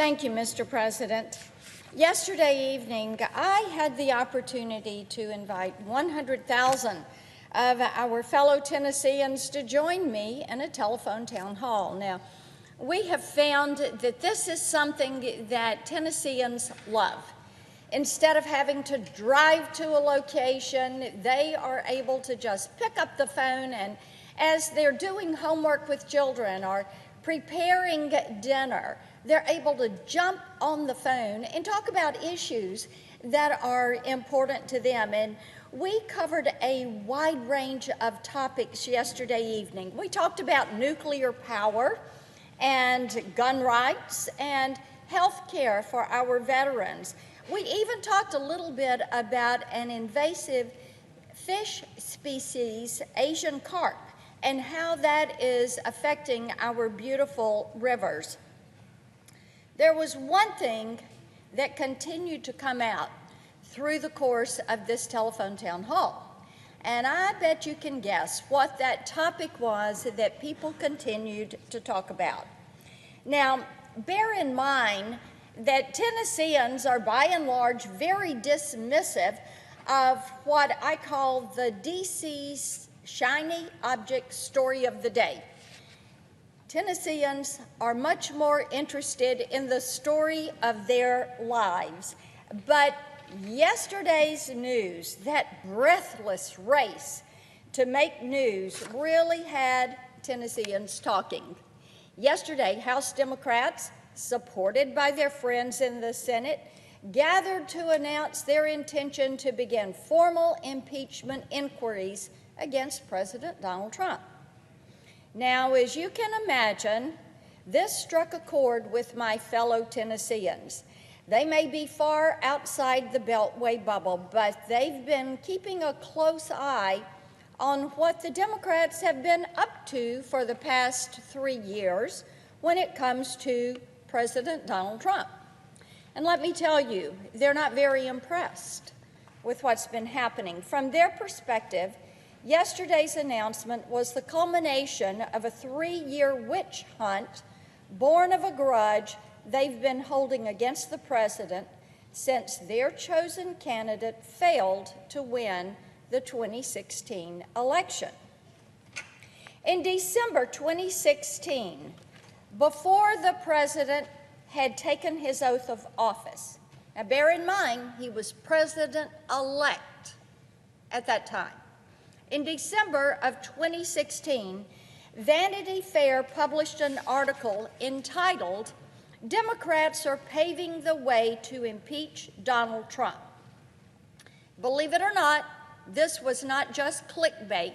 Thank you, Mr. President. Yesterday evening, I had the opportunity to invite 100,000 of our fellow Tennesseans to join me in a telephone town hall. Now, we have found that this is something that Tennesseans love. Instead of having to drive to a location, they are able to just pick up the phone, and as they're doing homework with children or preparing dinner, they're able to jump on the phone and talk about issues that are important to them. And we covered a wide range of topics yesterday evening. We talked about nuclear power and gun rights and health care for our veterans. We even talked a little bit about an invasive fish species, Asian carp, and how that is affecting our beautiful rivers. There was one thing that continued to come out through the course of this telephone town hall, and I bet you can guess what that topic was that people continued to talk about. Now, bear in mind that Tennesseans are by and large very dismissive of what I call the DC's shiny object story of the day. Tennesseans are much more interested in the story of their lives. But yesterday's news, that breathless race to make news, really had Tennesseans talking. Yesterday, House Democrats, supported by their friends in the Senate, gathered to announce their intention to begin formal impeachment inquiries against President Donald Trump. Now, as you can imagine, this struck a chord with my fellow Tennesseans. They may be far outside the Beltway bubble, but they've been keeping a close eye on what the Democrats have been up to for the past 3 years when it comes to President Donald Trump. And let me tell you, they're not very impressed with what's been happening. From their perspective, yesterday's announcement was the culmination of a 3-year witch hunt born of a grudge they've been holding against the president since their chosen candidate failed to win the 2016 election. In December 2016, before the president had taken his oath of office, now bear in mind he was president-elect at that time. In December of 2016, Vanity Fair published an article entitled, "Democrats Are Paving the Way to Impeach Donald Trump." Believe it or not, this was not just clickbait.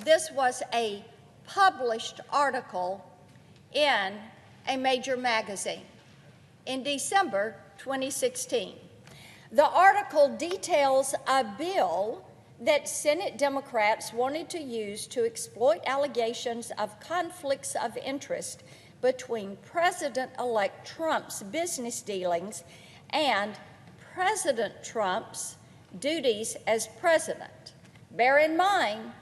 This was a published article in a major magazine in December 2016. The article details a bill that Senate Democrats wanted to use to exploit allegations of conflicts of interest between President-elect Trump's business dealings and President Trump's duties as president. Bear in mind,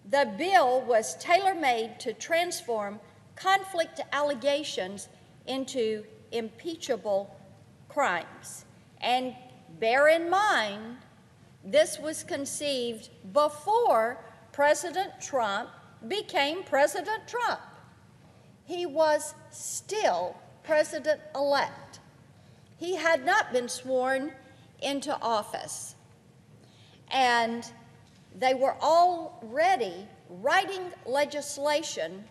the bill was tailor-made to transform conflict allegations into impeachable crimes. And bear in mind, this was conceived before President Trump became President Trump. He was still president-elect. He had not been sworn into office. And they were already writing legislation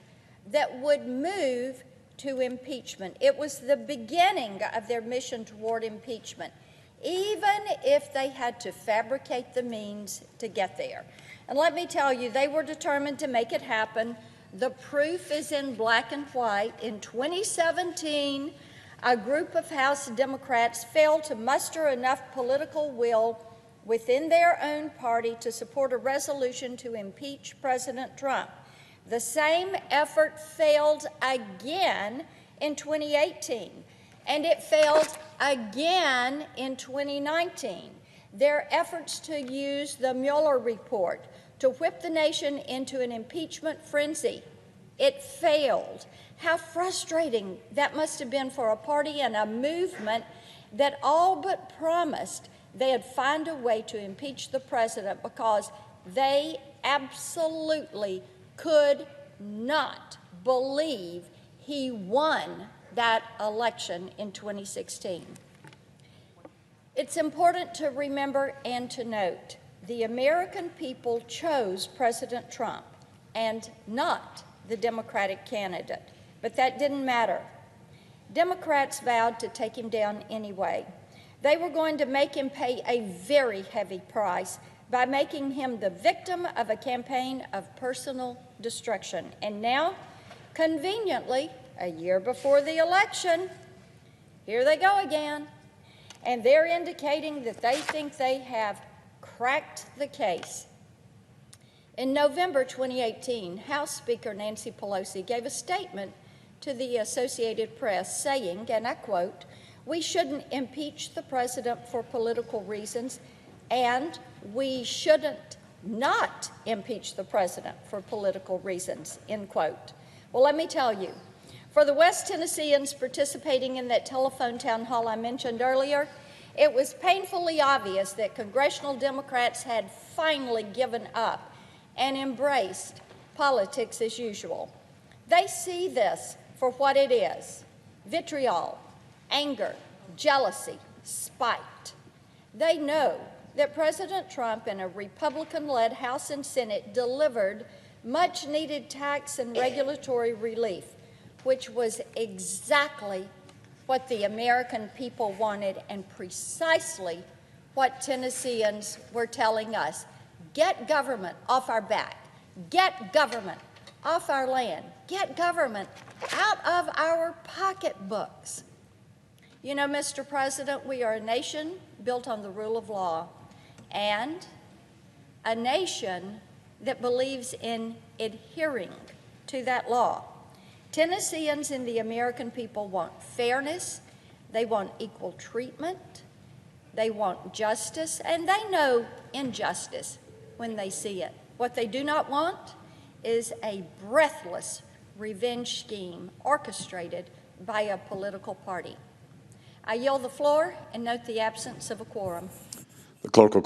that would move to impeachment. It was the beginning of their mission toward impeachment, even if they had to fabricate the means to get there. And let me tell you, they were determined to make it happen. The proof is in black and white. In 2017, a group of House Democrats failed to muster enough political will within their own party to support a resolution to impeach President Trump. The same effort failed again in 2018, and it failed again in 2019. Their efforts to use the Mueller report to whip the nation into an impeachment frenzy It failed. How frustrating that must have been for a party and a movement that all but promised they'd find a way to impeach the president because they absolutely could not believe he won that election in 2016. It's important to remember and to note the American people chose President Trump and not the Democratic candidate, but that didn't matter. Democrats vowed to take him down anyway. They were going to make him pay a very heavy price by making him the victim of a campaign of personal destruction. And now, conveniently, a year before the election, here they go again. And they're indicating that they think they have cracked the case. In November 2018, House Speaker Nancy Pelosi gave a statement to the Associated Press saying, and I quote, "We shouldn't impeach the president for political reasons, and we shouldn't not impeach the president for political reasons," end quote. Well, let me tell you, for the West Tennesseans participating in that telephone town hall I mentioned earlier, it was painfully obvious that congressional Democrats had finally given up and embraced politics as usual. They see this for what it is: vitriol, anger, jealousy, spite. They know that President Trump and a Republican-led House and Senate delivered much-needed tax and regulatory relief, which was exactly what the American people wanted and precisely what Tennesseans were telling us. Get government off our back. Get government off our land. Get government out of our pocketbooks. You know, Mr. President, we are a nation built on the rule of law and a nation that believes in adhering to that law. Tennesseans and the American people want fairness, they want equal treatment, they want justice, and they know injustice when they see it. What they do not want is a breathless revenge scheme orchestrated by a political party. I yield the floor and note the absence of a quorum. The clerk will